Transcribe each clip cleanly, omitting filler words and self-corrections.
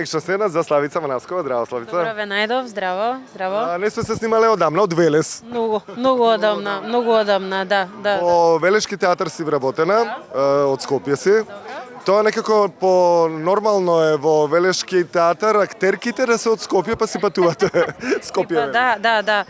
најакша сцена за Славица Манаскова. Здраво, Славица. Добро ве најдов, здраво, здраво. Не сме се снимале одамна, од Велес. Многу одамна, да. Во Велешки театар си вработена, од Скопје си. Тоа некако по нормално е во Велешки театар актерките да се од Скопје па си патувате Скопје. Да.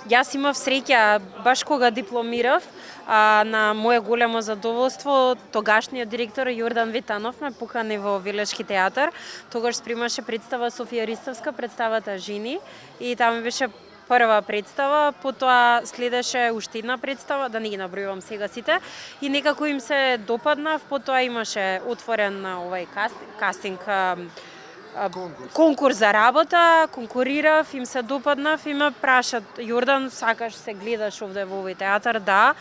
Јас имав среќа баш кога дипломирав, на моје големо задоволство, тогашниот директор Јордан Витанов ме покани во Велешки театар. Тогаш спремаше представа Софија Ристовска, представата Жени, и таму беше прва представа, потоа следеше уште една представа, да не ги набројувам сега сите, и некако им се допаднав, потоа имаше отворен кастинг, конкурс за работа, конкурирав, им се допаднав и ме прашат: Јордан, сакаш се гледаш овде во овој театар? Да.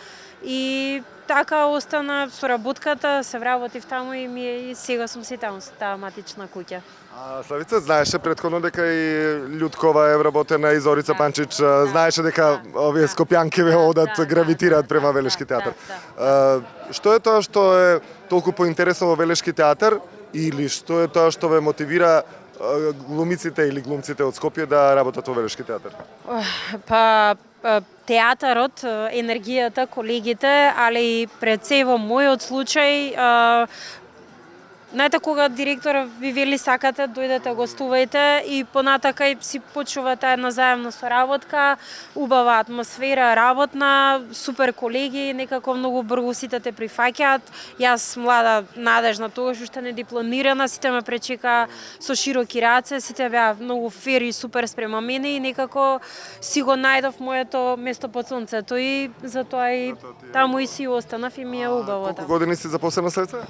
И така остана соработката, се вработив таму и сега сум си таму, со таа матична куќа. Славица, знаеше претходно дека и Љуткова е вработена и Зорица Панчич, знаеше дека овие скопјанки ве одат, гравитираат према Велешки театар. Што е тоа што е толку поинтересно во Велешки театар, или што е тоа што ве мотивира глумиците или глумците од Скопје да работат во Велешки театар? Театарот, енергијата, колегите, али и пред се во мојот случај, знаете, кога директорот ви вели сакате, дојдете, гостувајте, и понатака и си почува таа една заемна соработка, убава атмосфера работна, супер колеги, некако многу брзо сите те прифаќаат. Јас млада, надежна, тогаш уште не дипломирана, сите ме пречека со широки раце, сите беа многу фер и супер спрема мене и некако си го најдов моето место под сонцето и затоа и таму и си останав и ми е убаво. Колку години си запослена, Славица?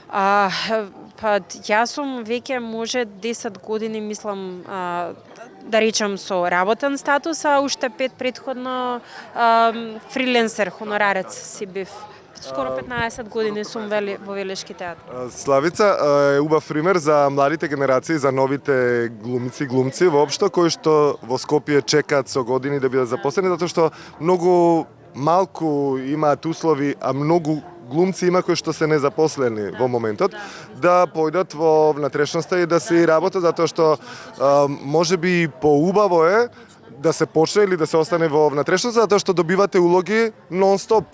Јас сум веќе може 10 години, мислам, да речам со работен статус, а уште 5 предходно фриленсер, хонорарец си бив. Скоро 15 години сум во Велешки театар. Славица е убав пример за младите генерации, за новите глумици и глумци воопшто, кои што во Скопје чекаат со години да бидат запослени, затоа што многу малку имаат услови, а многу глумци има кои што се незапослени во моментот, да појдат во внатрешноста и да си работат, затоа што можеби поубаво е да се почне или да се остане во внатрешноста, затоа што добивате улоги нон-стоп.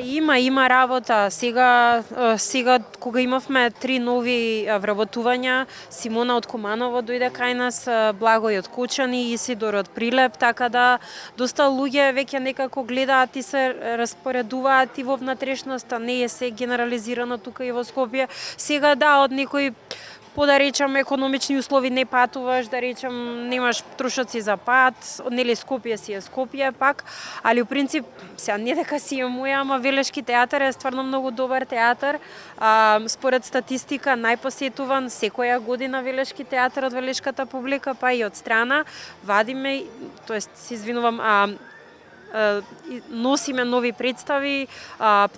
Има работа. Сега кога имавме 3 нови вработувања, Симона од Куманово дојде кај нас, Благој од Кочани, Исидор од Прилеп, така да доста луѓе веќе некако гледаат и се распоредуваат и во внатрешноста, не е се генерализирано тука и во Скопје. Сега од некој да речам економични услови не патуваш, да речам немаш трошоци за пат, нели Скопје си е Скопје пак, али у принцип сега не дека си е моја, ама Велешки театар е стварно многу добар театар. Според статистика најпосетуван секоја година Велешки театар од велешката публика, па и од страна. Вадиме, тоест се извинувам, носиме нови представи,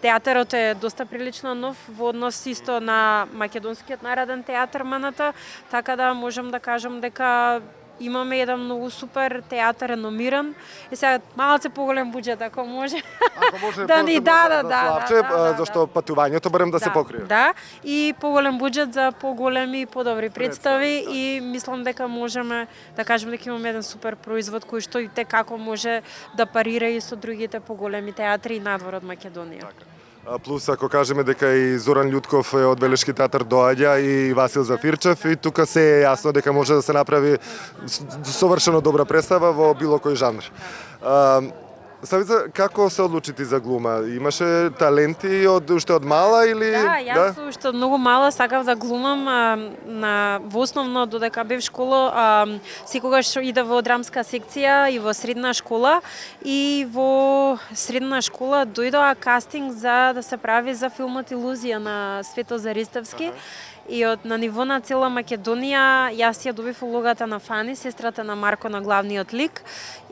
театарот е доста прилично нов во однос исто на Македонскиот народен театар маната, така да можам да кажам дека имаме еден многу супер театар, реномиран. И сега малце поголем буџет, ако може. Ако може да ни да. Зашто патувањето барем да се покрие. Да, и поголем буџет за поголеми и подобри представи и мислам дека можеме да кажеме дека имаме еден супер производ кој што и како може да парира и со другите поголеми театри надвор од Македонија. Плюс ако кажеме дека и Зоран Љутков е од Велешки театар доаѓа и Васил Зафирчев, и тука се е јасно дека може да се направи совршено добра представа во било кој жанр. Славица, како се одлучити за глума? Имаше таленти уште од мала или? Да, јас уште од многу мала сакав да глумам, во основно додека бев школа, секогаш иде во драмска секција и во средна школа, и во средна школа дојдоа кастинг за да се прави за филмот Илузија на Свето Заристевски. И на ниво на цела Македонија јас ја добив улогата на Фани, сестрата на Марко на главниот лик,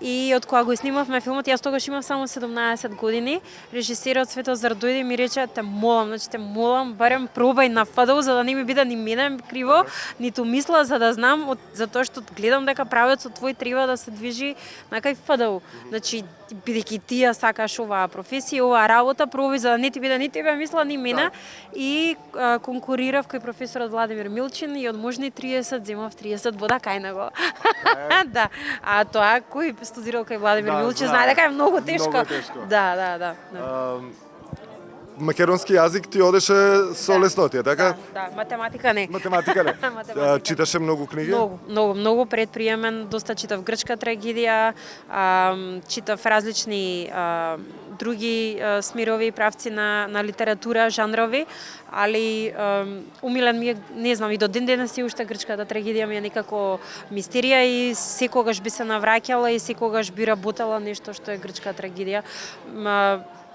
и од кога го снимавме филмот, јас тогаш имав само 17 години, режисерот Светозар дојде и ми рече: те молам, барем пробај на ФДУ, за да не ми биде ни мене криво, ниту мисла, за да знам, затоа што гледам дека правецот твој треба да се движи на кај ФДУ. Значи, бидејќи ти ја сакаш оваа професија, оваа работа, пробај за да не ти биде ни тебе мисла, ни мене, и конкурирав кај професија професорот Владимир Милчин и од можни 30 земав 30 вода кај него. Да. А тоа кој студирал кај Владимир Милчин знае дека е многу тешко. Многу тешко. Да. Македонски јазик ти одеше со леснотија, така? Да, математика не. Математика не. Математика. Читаше многу книги? Многу предприемен, доста читав грчка трагедија, читав различни други смирови и правци на литература, жанрови, али умилен ми е, не знам, и до ден денес и уште грчката трагедија ми е некако мистерија и секогаш би се навраќала и секогаш би работела нешто што е грчка трагедија.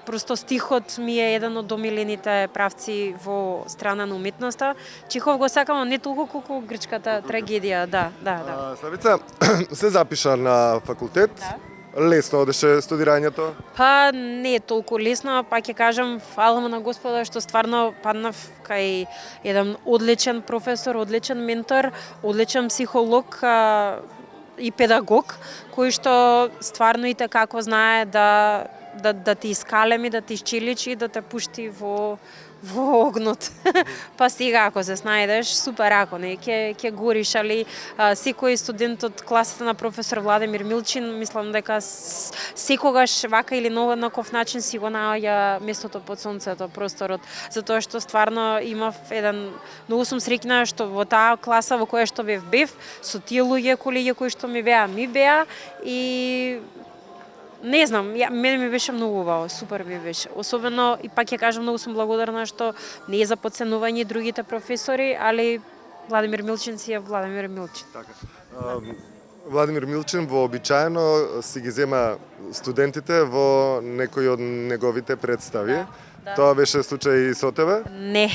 Просто стихот ми е еден од омилените правци во страна на уметноста. Чехов го сакам, не толку колку грчката трагедија, да. Славица, се запиша на факултет. Да. Лесно одеше студирањето? Па не е толку лесно, па ќе кажам фала му на Господа што стварно паднав кај еден одличен професор, одличен ментор, одличен психолог и педагог, кој што стварно и како знае да ти искалеми, да ти исчеличи, да те пушти во огнот. Па сега ако се снајдеш, супер ако не, ќе гориш, али секој студент од класата на професор Владимир Милчин, мислам дека секогаш вака или на еднаков начин си го наоѓа местото под сонцето, просторот, затоа што стварно имав еден, многу сум среќна што во таа класа во која што бев, со тие луѓе, колеги кои што ми беа и не знам, мене ми беше многу убаво, супер ми беше. Особено, и пак ќе кажам, многу сум благодарна што не е за подценување другите професори, али Владимир Милчин си е Владимир Милчин. Така. Владимир Милчин вообичаено си ги зема студентите во некои од неговите представи. Да. Тоа беше случај и со тебе? Не,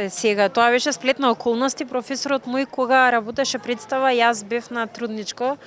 сега, тоа беше сплет на околности. Професорот мој кога работеше представа, јас бев на трудничко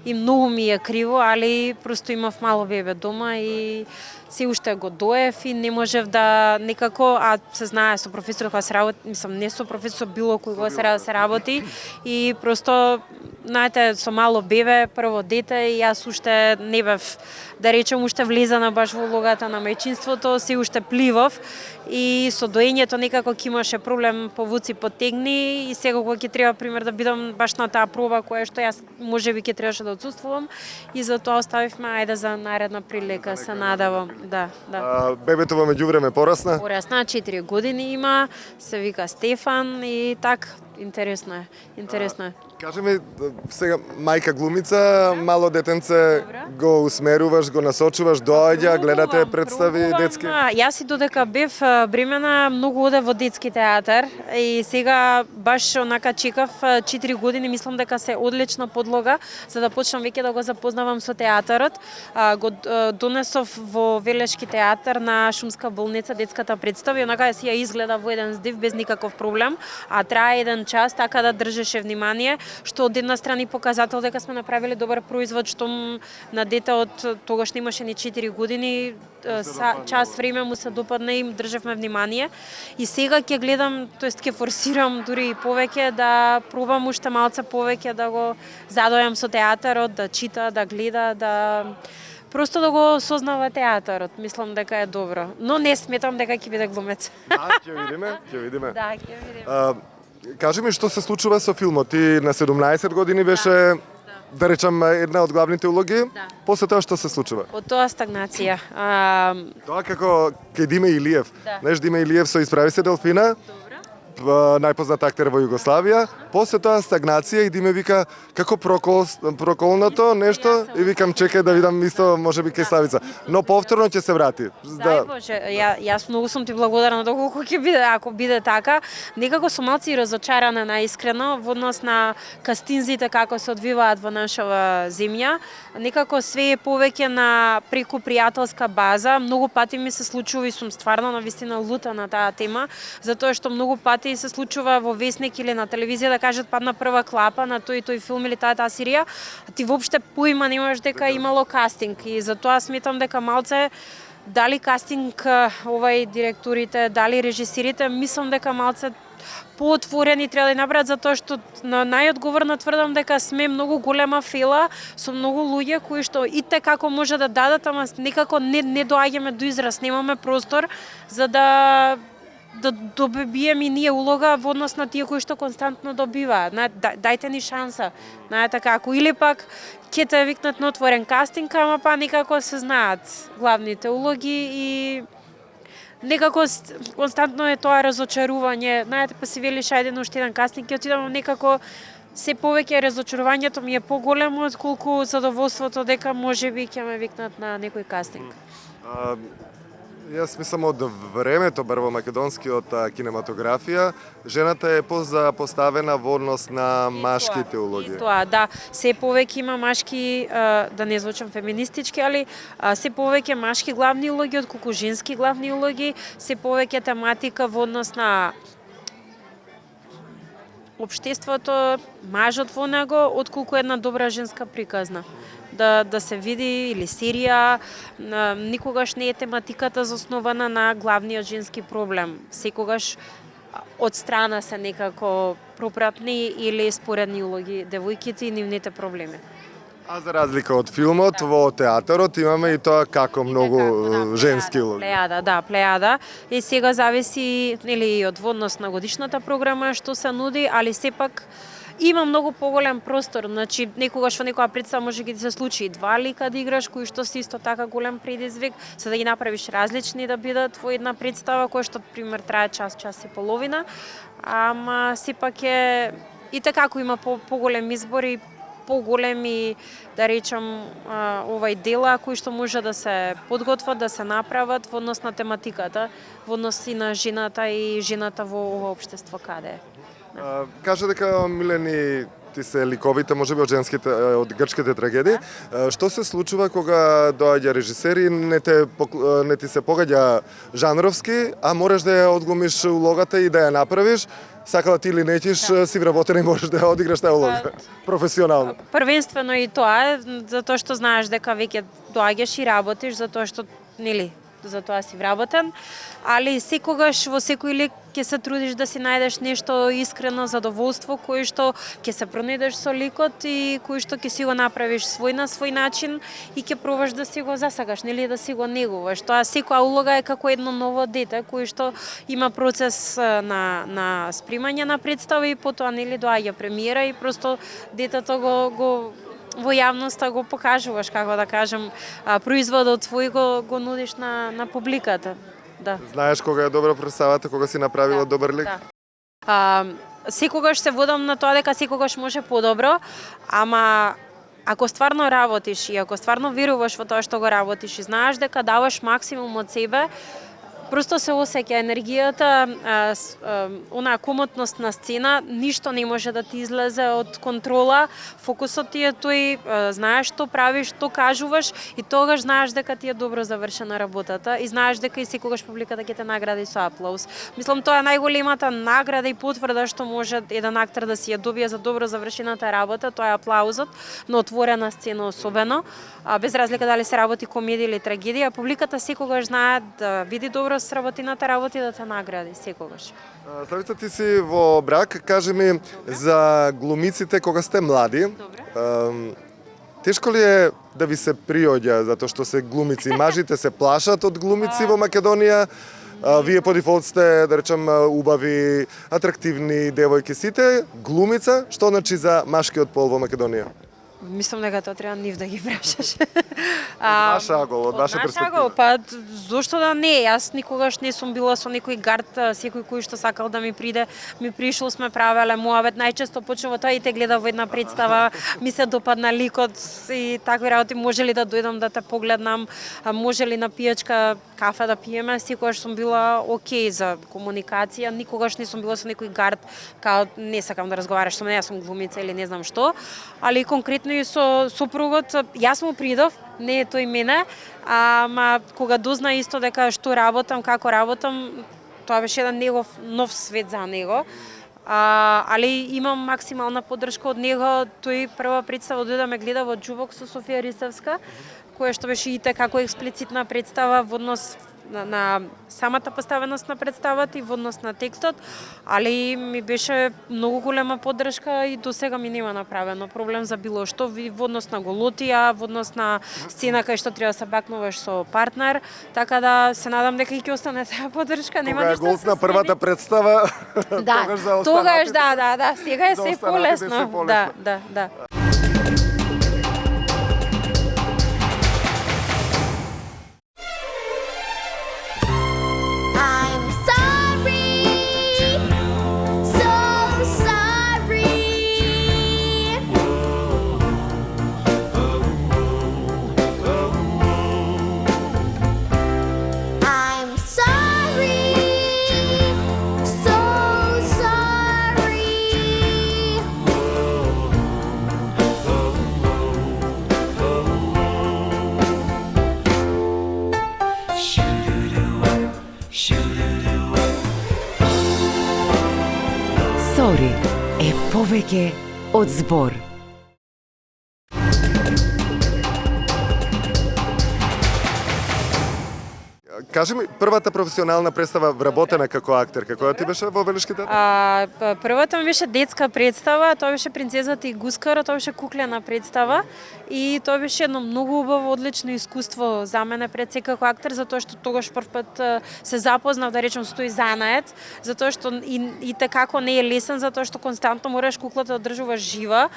и многу ми е криво, али просто имав мало бебе дома и се уште го доев и не можев да некако, се знае со професор кога се работи, мислам не со професор, било кој кога се работи и просто знаете, со мало бебе, прво дете и јас уште не бев, да речем, уште влезана баш во улогата на мајчинството, се уште пливав и со доењето некако ќе имаше проблем повуци потегни и сега кога ќе треба пример да бидам баш на таа проба која што јас можеби ќе требаше да отсуствувам и затоа оставивме ајде за наредна прилика, се надевам. Да. Бебето во меѓувреме порасна? Порасна, 4 години има, се вика Стефан и така, интересно е. Кажи ми, сега мајка глумица, мало детенце го усмеруваш, го насочуваш, доаѓа, гледате представи детски? Јас и додека бев бремена, многу оде во детски театар и сега баш онака чекав 4 години, мислам дека се одлична подлога за да почнам веќе да го запознавам со театарот. Го донесов во Велешки театар на Шумска болница детската представа и онака си ја изгледа во еден здив без никаков проблем, а трае еден час, така да држеше внимание, што од една страна показател дека сме направиле добар производ, што на дете од тогаш немаше ни 4 години, час време му се допадна и им државме внимание. И сега ќе гледам, тоест ќе форсирам дури и повеќе да пробам уште малце повеќе да го задојам со театарот, да чита, да гледа, просто да го сознава театарот. Мислам дека е добро. Но не сметам дека ќе биде глумец. Да, ќе видиме. Да, ќе видиме. Кажи ми што се случува со филмот. Ти на 17 години беше, да речам, една од главните улоги. Да. После тоа што се случува? Од тоа стагнација. Тоа како кај Диме Илиев. Да. Знаеш, Диме Илиев со Исправи се Делфина. Најпознат актер во Југославија. После тоа стагнација и Диме вика како проколнато нешто и викам чекај да видам исто можеби кај Славица. Но повторно ќе се врати. Дај Боже, јас многу сум ти благодарна доколку ќе биде, ако биде така. Некако сум малци разочарана наискрено во однос на кастинзите како се одвиваат во нашава земја. Некако све е повеќе на преку пријателска база. Многу пати ми се случува и сум стварно навистина лута на таа тема, затоа што многу пати се случува во весник или на телевизија да кажат падна прва клапа на тој филм или таа серија, а ти воопште поима немаш дека имало кастинг и затоа сметам дека малце дали кастинг директорите, дали режисерите, мислам дека малце поотворени треба да направат затоа што најодговорно тврдам дека сме многу голема фела со многу луѓе кои што и како може да дадат, ама некако не доаѓаме до израз, немаме простор за да да добиеме и ние улога во однос на тие кои што константно добиваат. Дајте ни шанса. Знаете како, или пак ќе те викнат на отворен кастинг, ама па некако се знаат главните улоги и некако константно е тоа разочарување. Знаете, па си велиш ајде на уште еден кастинг, ќе отидам, некако се повеќе разочарувањето ми е поголемо отколку задоволството дека можеби ќе ме викнат на некој кастинг. Јас мислам од времето бар во македонскиот кинематографија, жената е позапоставена во однос на машките улоги. Тоа, да, се повеќе има машки, да не звучам феминистички, али се повеќе машки главни улоги отколку женски главни улоги, се повеќе тематика во однос на општеството, мажот во него, отколку една добра женска приказна. Да се види, или серија, никогаш не е тематиката заоснована на главниот женски проблем. Секогаш од страна се некако пропратни или споредни улоги девојките и нивните проблеми. А за разлика од филмот, во театарот имаме и тоа како многу женски улоги. Плејада. И сега зависи нели од однос на годишната програма што се нуди, али сепак има многу поголем простор. Значи, некогаш во некоја представа може да се случи и два лика да играш, кои што се исто така голем предизвик, за да ги направиш различни да бидат во една представа која што пример трае час и половина, ама сепак е и така ако има поголем избор и поголеми, да речам, дела кои што може да се подготват, да се направат во однос на тематиката, во однос и на жената и жената во ова општество каде е. Кажа дека милени ти се ликовите, можеби од грчките трагедии. Што се случува кога доаѓа режисер и не ти се погаѓа жанровски, а мораш да ја одглумиш улогата и да ја направиш, сакала ти или неќиш, си вработен и можеш да ја одиграш таа улога професионално. Првенствено и тоа, затоа што знаеш дека веќе доаѓаш и работиш, затоа што нели за тоа си вработен, али секогаш во секој лик ќе се трудиш да си најдеш нешто искрено задоволство кој што ќе се пронајдеш со ликот и кој што ќе си го направиш на свој начин и ќе пробаш да си го засагаш, нели да си го негуваш. Тоа секоја улога е како едно ново дете кој што има процес на спремање на представа и потоа нели доаѓа премиера и просто детето го во јавноста го покажуваш, како да кажам, производот твој го нудиш на публиката. Да. Знаеш кога е добра представата, кога си направила добар лик? Да. Секогаш се водам на тоа дека секогаш може подобро, ама ако стварно работиш и ако стварно веруваш во тоа што го работиш и знаеш дека даваш максимум од себе, просто се осеќа енергијата, онаа комотност на сцена, ништо не може да ти излезе од контрола, фокусот ти е тој, знаеш што правиш, што кажуваш и тогаш знаеш дека ти е добро завршена работата и знаеш дека и секогаш публиката ќе те награди со аплауз. Мислам, тоа е најголемата награда и потврда што може еден актер да си ја добие за добро завршената работа, тоа е аплаузот на отворена сцена особено, без разлика дали се работи комедија или трагедија, публиката секогаш знае да види добро сработената работа и да те награди секогаш. Славица, ти си во брак, кажи ми за глумиците кога сте млади. Тешко ли е да ви се приоѓа затоа што се глумици? Мажите се плашат од глумици во Македонија. Вие по дефолт сте, да речем, убави, атрактивни девојки сите. Глумица, што значи за машкиот пол во Македонија? Мислам дека тоа треба нив да ги прашаш. Од наша агол, од наша перспектива. Па зошто да не? Јас никогаш не сум била со некој гард, секој кој што сакал да ми приде, ми пришол, сме правеле муавет, најчесто почнува тоа и те гледа во една представа, ми се допадна ликот и такви работи, може ли да дојдам да те погледнам, може ли на пијачка кафе да пиеме, секогаш сум била окей за комуникација, никогаш не сум била со некој гард, као не сакам да разговараш со мене, јас сум глумица или не знам што, али конкретно и со супругот, јас му придов, не е тој мене, ама кога дозна исто дека што работам, како работам, тоа беше еден негов нов свет за него. Али имам максимална поддршка од него. Тој прва представа дојде да ме гледа во Џубок со Софија Рисевска, која што беше и како експлицитна представа во однос на самата поставеност на представата и во однос на текстот, али ми беше многу голема поддршка и до сега ми нема направено проблем за било што во однос на голотија, во однос на сцена кај што треба да се бакнуваш со партнер, така да се надам дека и ќе остане таа поддршка, нема Кога е ништо да голд се на првата представа, Да, тогаш за тогаш останатите- да, сега е за се останатите се полесно. полесно. Да. I'm sorry, so sorry. I'm sorry, so sorry. Сори е повеќе од збор. Кажи ми, првата професионална представа вработена како актер, како ти беше во Велешки театар? Првата ми беше детска представа, тоа беше Принцезата и гускара, тоа беше куклена представа и тоа беше едно многу убаво, одлично искуство за мене пред се како актер, затоа што тогаш прв пат се запознав, да речем, со тој занает, затоа што и како не е лесен, затоа што константно мораш куклата да одржуваш жива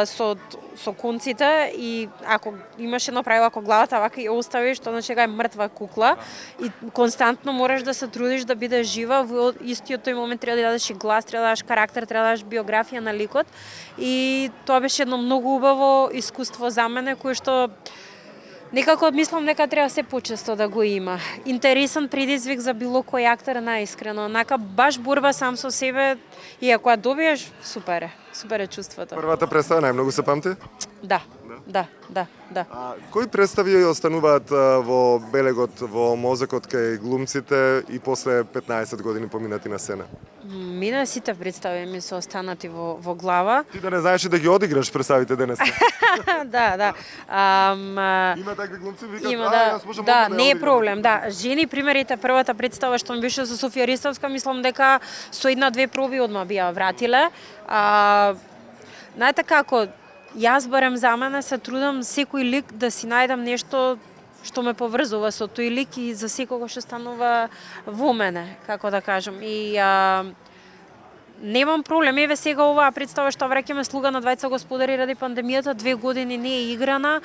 со конците и ако имаш едно правило, ако главата вака ја оставиш, тоа значи дека е мртва кукла и константно мораш да се трудиш да бидеш жива, во истиот тој момент треба да дадеш и глас, треба да дадеш карактер, треба да дадеш биографија на ликот и тоа беше едно многу убаво искуство за мене кое што некако мислам дека треба се почесто да го има. Интересен предизвик за било кој актер, наискрено. Онака баш борба сам со себе и ако ја добиеш, супер е чувството. Првата представа најмногу се памти? Да. А кои представи остануваат во белегот, во мозокот кај глумците и после 15 години поминати на сцена? Мене сите представи ми се останати во глава. Ти да не знаеш и да ги одиграш представите денес. Да. Има такви глумци, викат, Има, јас можам да, одма не е одиграм. проблем, да. Жени, примерите, првата представа што ми беше со Софија Ристовска, мислам дека со една-две проби одма би ја вратиле. Знаете како, јас барем за мене се трудам секој лик да си најдам нешто што ме поврзува со тој лик и за секого што станува во мене, како да кажам. И немам проблем, еве сега оваа представа што враќаме Слуга на двајца господари ради пандемијата, 2 години не е играна.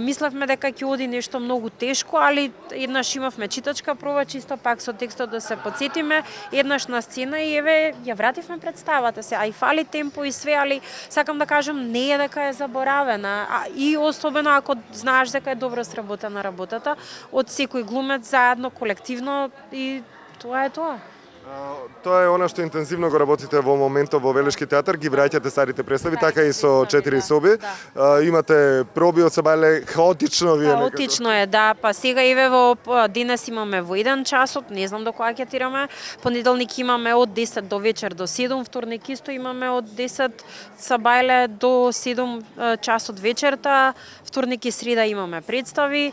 Мислевме дека ќе оди нешто многу тешко, али еднаш имавме читачка проба, чисто пак со текстот да се потсетиме, еднаш на сцена и еве ја вративме представата се, а и фали темпо и све, али сакам да кажам не е дека е заборавена, и особено ако знаеш дека е добро сработена работата од секој глумец заедно колективно и тоа е тоа. Тоа е она што интензивно го работите во моментот во Велешки театар, ги враќате старите представи, така и со 4 соби. Имате проби од Сабајле, хаотично вие некако. Хаотично е, да, па сега еве во денес имаме во 1 часот, не знам до кога ќе тираме. Понеделник имаме од 10 до вечер до 7, вторник исто имаме од 10 Сабајле до 7 часот вечерта, вторник и среда имаме представи.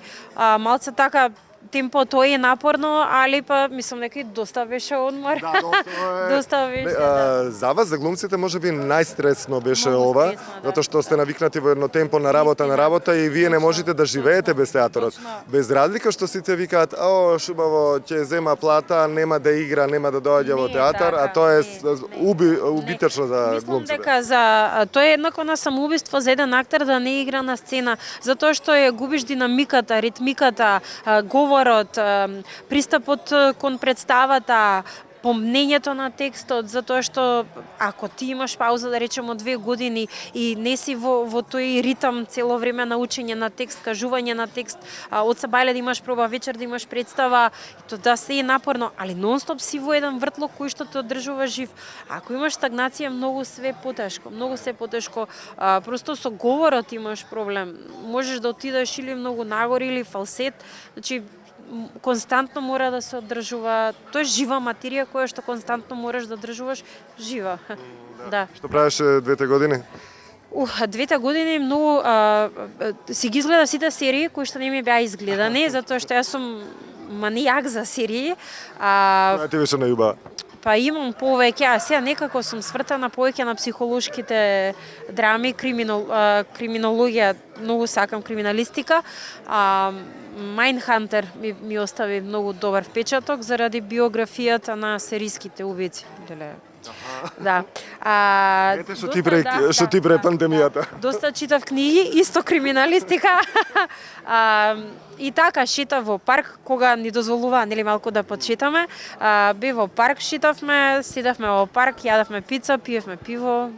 Малце така темпото е напорно, али па мислам дека и доста беше одмор. Да, Доста беше, За вас, за глумците, можеби најстресно беше Многу ова, стресно, да. затоа што сте навикнати во едно темпо на работа и вие не можете да живеете без театарот. Без разлика што сите викаат, шубаво, ќе зема плата, нема да игра, нема да доаѓа во Не, театар, а така, тоа е не. убитечно за Мислам глумците. дека тоа е еднакво на самоубиство за еден актер да не игра на сцена, затоа што ја губиш динамиката, ритмиката, говорот, пристапот кон представата, помнењето на текстот, затоа што ако ти имаш пауза, да речем, од 2 години и не си во тој ритам цело време на учење на текст, кажување на текст, од Сабајле да имаш проба, вечер да имаш представа, то да се е напорно, али нонстоп си во еден вртлок кој што те одржува жив. Ако имаш стагнација, многу се потешко. Просто со говорот имаш проблем. Можеш да отидеш или многу нагоре или фалсет, значи константно мора да се одржува. Тоа е жива материја која што константно мораш да одржуваш жива. Да. Што правеше 2 години? 2 години многу си ги изгледа сите серии кои што не ми беа изгледани, затоа што јас сум манијак за серии. А, Која ти беше најубава? Па имам повеќе, а сега некако сум свртана повеќе на психолошките драми, криминологија, многу сакам криминалистика. Mindhunter ми остави многу добар впечаток заради биографијата на сериските убици. Да. Ете што ти пре пандемијата. Доста читав книги, исто криминалистика. И така шетав во парк кога ни дозволува нели малку да подшетаме. Бев во парк, шетавме, седавме во парк, јадавме пица, пиевме пиво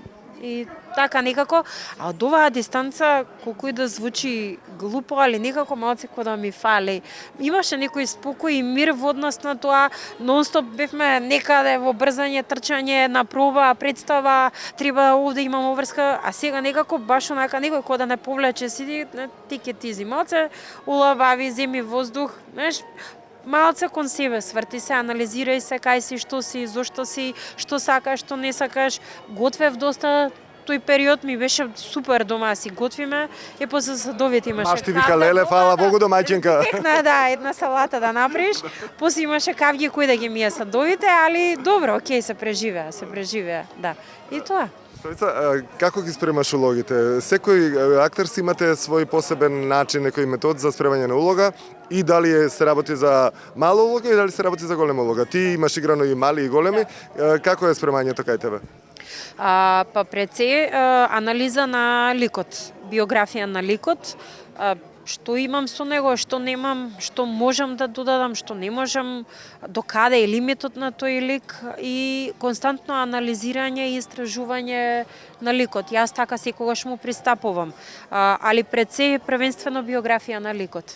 и така некако. А од оваа дистанца, колку и да звучи глупо, али некако малце кој да ми фали. Имаше некој спокој и мир во однос на тоа. Нонстоп бевме некаде во брзање, трчање, на проба, представа, треба овде имам врска, а сега некако баш онака некој кој да не повлече, сиди, ти ке тизи малце, улабави, земи воздух, знаеш, малце кон себе, сврти се, анализирај се, кај си, зошто си, што сакаш, што не сакаш. Готвев доста, тој период ми беше супер дома, си готвиме, и после садовите имаше Маш ти вика леле, фала Богу домаќинка. Да, една салата да направиш, после имаше кавги кои да ги мие садовите, али добро, окей, се преживеа, да. И тоа. Стојца, како ги спремаш улогите? Секој актер си имате свој посебен начин, некој метод за спремање на улога и дали се работи за мала улога и дали се работи за голема улога. Ти имаш играно и мали и големи, како е спремањето кај тебе? Па пред се анализа на ликот, биографија на ликот, што имам со него, што немам, што можам да додадам, што не можам, до каде е лимитот на тој лик и константно анализирање и истражување на ликот. Јас така секогаш му пристапувам, али пред се првенствено биографија на ликот.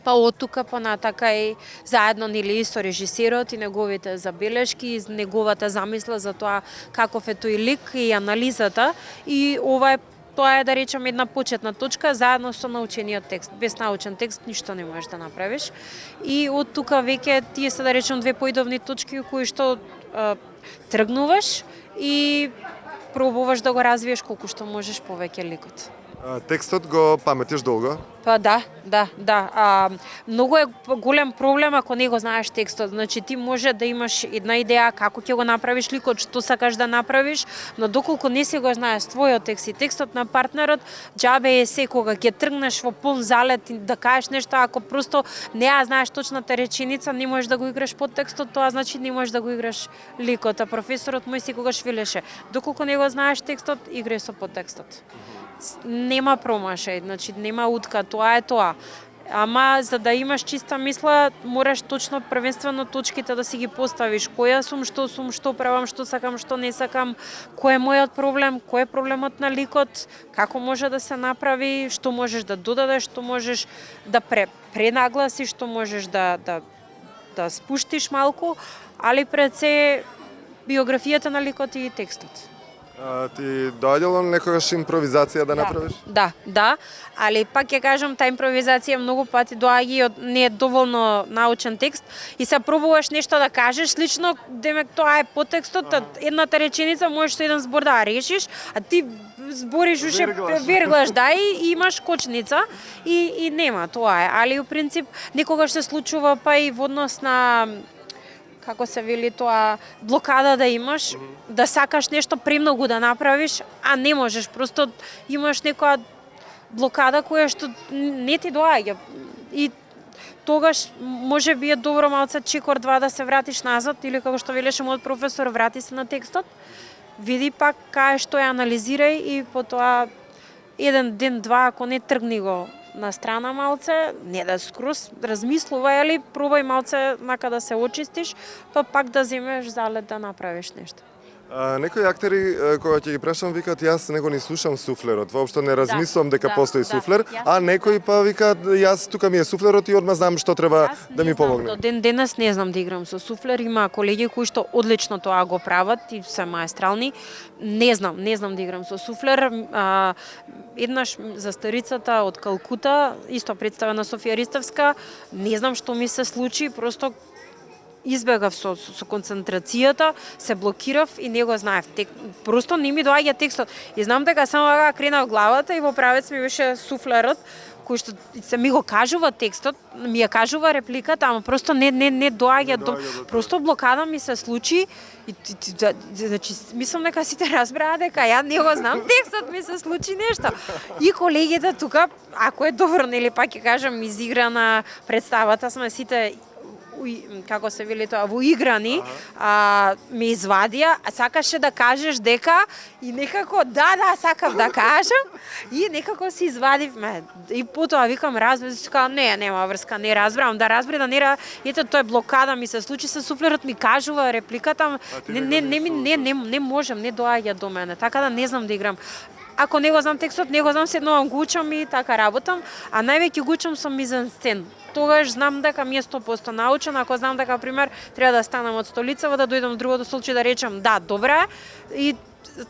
Па од тука понатака и заедно нели со режисерот и неговите забелешки, и неговата замисла за тоа каков е тој лик и анализата, и ова е тоа е, да речем, една почетна точка заедно со научениот текст. Без научен текст ништо не можеш да направиш. И од тука веќе тие се, да речем, две поидовни точки кои што тргнуваш и пробуваш да го развиеш колку што можеш повеќе ликот. Текстот го паметиш долго? Па да. Многу е голем проблем ако не го знаеш текстот. Значи ти може да имаш една идеја како ќе го направиш ликот, што сакаш да направиш, но доколку не си го знаеш твојот текст и текстот на партнерот, џабе е секога ќе тргнеш во полн залет и да кажеш нешто, ако просто не ја знаеш точната реченица, не можеш да го играш под текстот, тоа значи не можеш да го играш ликот. А професорот мој секогаш велеше, доколку не го знаеш текстот, играј со подтекстот. Нема промашај, значи нема утка, тоа е тоа. Ама за да имаш чиста мисла, мораш точно првенствено точките да си ги поставиш. Која сум, што правам, што сакам, што не сакам, кој е мојот проблем, кој е проблемот на ликот, како може да се направи, што можеш да додадеш, што можеш да пренагласиш, што можеш да спуштиш малку, али пред се биографијата на ликот и текстот. Ти доаѓало некогаш импровизација да направиш? Да, али пак ќе кажам, таа импровизација многу пати доаѓа и од не е доволно научен текст и се пробуваш нешто да кажеш, слично, демек тоа е подтекстот, едната реченица можеш со еден збор да решиш, а ти збориш уште верглаш, да, и имаш кочница и нема, тоа е, али у принцип некогаш се случува па и во однос на, како се вели тоа, блокада да имаш, да сакаш нешто премногу да направиш, а не можеш, просто имаш некоја блокада која што не ти доаѓа. И тогаш може би е добро малце чекор 2 да се вратиш назад, или како што велеше мојот професор, врати се на текстот, види пак кај што ја анализирај и потоа еден ден, 2, ако не тргни го на страна малце, не да скроз размислувај, али пробај малце нака да се очистиш, па пак да земеш залет да направиш нешто. Некои актери кога ќе ги прашам викаат јас него не слушам суфлерот, воопшто не размислувам дека постои суфлер, а некои па викаат јас тука ми е суфлерот и одма знам што треба да ми помогне. До ден денес не знам да играм со суфлер, има колеги кои што одлично тоа го прават и се маестрални. Не знам да играм со суфлер. Еднаш за старицата од Калкута, исто представа на Софија Ристевска, не знам што ми се случи, просто избегав со концентрацијата, се блокирав и не го знаев. Просто не ми доаѓа текстот. И знам дека само така кренав главата и во правец ми беше суфлерот, кој што се ми го кажува текстот, ми ја кажува репликата, ама просто не доаѓа до просто блокада ми се случи и значи мислам дека сите разбраа дека ја не го знам текстот, ми се случи нешто. И колегите тука, ако е добро, нели пак ќе кажам, изиграна представата, сме сите како се вели тоа, воиграни, ме извадија, а сакаше да кажеш дека и некако, да, сакав да кажам, и некако се извадивме. И потоа викам, не, нема врска, не разбрам, да разбри, да не, ето тоа е блокада ми се случи, се суфлерот ми кажува репликата, не можам, не доаѓа до мене, така да не знам да играм. Ако не го знам текстот, не го знам, седнувам, го учам и така работам, а највеќе го учам со мизансцен. Тогаш знам дека ми е 100% научен, ако знам дека, пример, треба да станам од столицава, да дојдам в другото столче да речам да, добра, и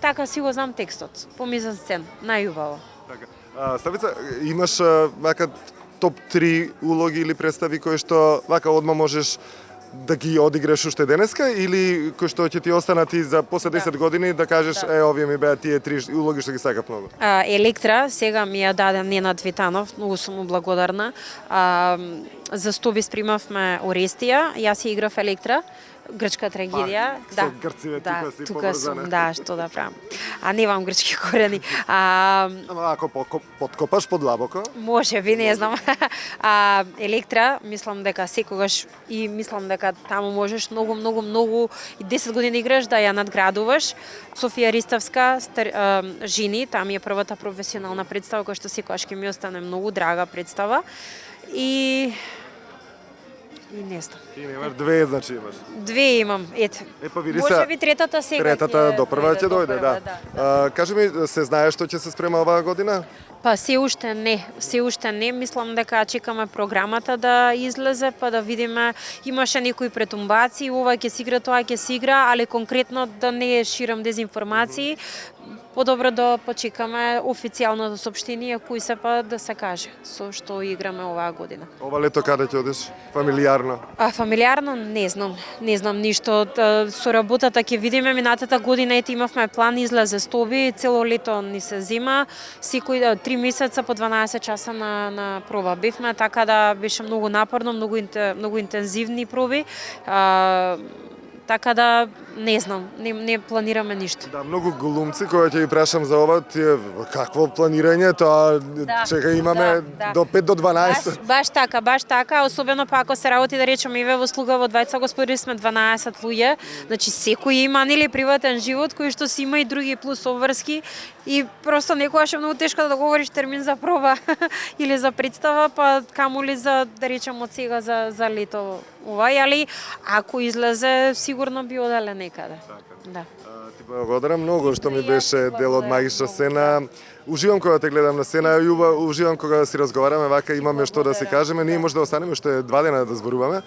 така си го знам текстот, по мизансцен, најубаво. Така. Ставица, имаш вака топ 3 улоги или представи кои што вака одма можеш да ги одиграш уште денеска или кои што ќе ти останат и за после 10 години да кажеш овие ми беа тие 3 улоги што ги сакав многу. Електра, сега ми ја даде Ненад Витанов, многу сум му благодарна. За Стобис примавме Орестија, јас ја играв Електра, грчка трагедија. Со грците тука сум, што да правам. А немам грчки корени. Ама ако подкопаш подлабоко? Може би, не знам. Електра, мислам дека секогаш и мислам дека таму можеш многу и 10 години играш да ја надградуваш. Софија Ристовска, жени, там е првата професионална представа која што секогаш ќе ми остане многу драга представа. И не знам. Ти немаш две, значи имаш. Две имам, ете. Па види Може би третата сега. Третата до прва ќе дојде, да. Кажи ми, се знаеш што ќе се спрема оваа година? Па се уште не, мислам дека чекаме програмата да излезе, па да видиме, имаше некои претумбации, ова ќе се игра, тоа ќе се игра, али конкретно да не ширам дезинформации, подобро да почекаме официјалното соопштение кој се па да се каже со што играме оваа година. Ова лето каде ќе одиш? Фамилиарно? Фамилиарно не знам ништо. Со работата ќе видиме, минатата година ете имавме план, излезе Стоби, цело лето ни се зима, секој 3 месеца по 12 часа на проба бевме, така да беше многу напорно, многу интензивни проби. Така да не знам, не планираме ништо. Да, многу глумци кои ќе ги прашам за ова, тие какво планирање, тоа чека имаме до 5 до 12. Баш така, особено па ако се работи да речеме и во слуга во двајца господи сме 12 луѓе, значи секој има нели приватен живот кој што си има и други плюс обврски и просто некогаш е многу тешко да договориш термин за проба или за представа, па камоли за да речем од сега за лето ова, али ако излезе сигурно би оделе некаде. Да. Ти благодарам многу што ми беше дел од магична сцена. Уживам кога те гледам на сцена, Јуба, уживам кога си разговараме, вака имаме што да се кажеме, ние може да останеме уште 2 дена да зборуваме.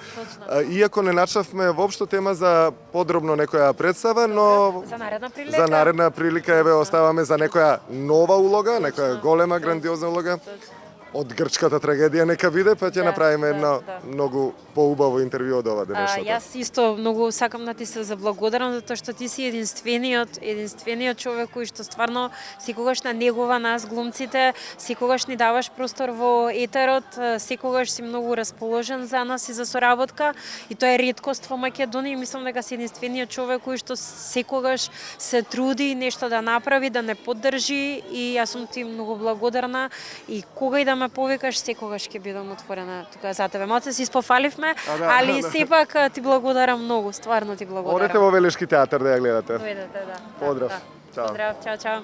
Иако не начавме воопшто тема за подробно некоја представа, но за наредна прилика еве оставаме за некоја нова улога, некоја голема грандиозна улога. Од грчката трагедија нека биде, па ќе направиме едно многу поубаво интервју од ова денешното. Јас исто многу сакам да ти се заблагодарам затоа што ти си единствениот човек кој што стварно секогаш на негова нас глумците, секогаш ни даваш простор во етерот, секогаш си многу расположен за нас и за соработка и тоа е реткост во Македонија. Мислам дека си единствениот човек кој што секогаш се труди нешто да направи, да не поддржи и јас сум ти многу благодарна и кога и да ме повикаш, секогаш ќе бидам отворена тука за тебе. Малце се испофаливме, али сепак ти благодарам многу, стварно ти благодарам. Одете во Велешки театар да ја гледате. Дојдете, да. Поздрав. Чао. Поздрав, чао.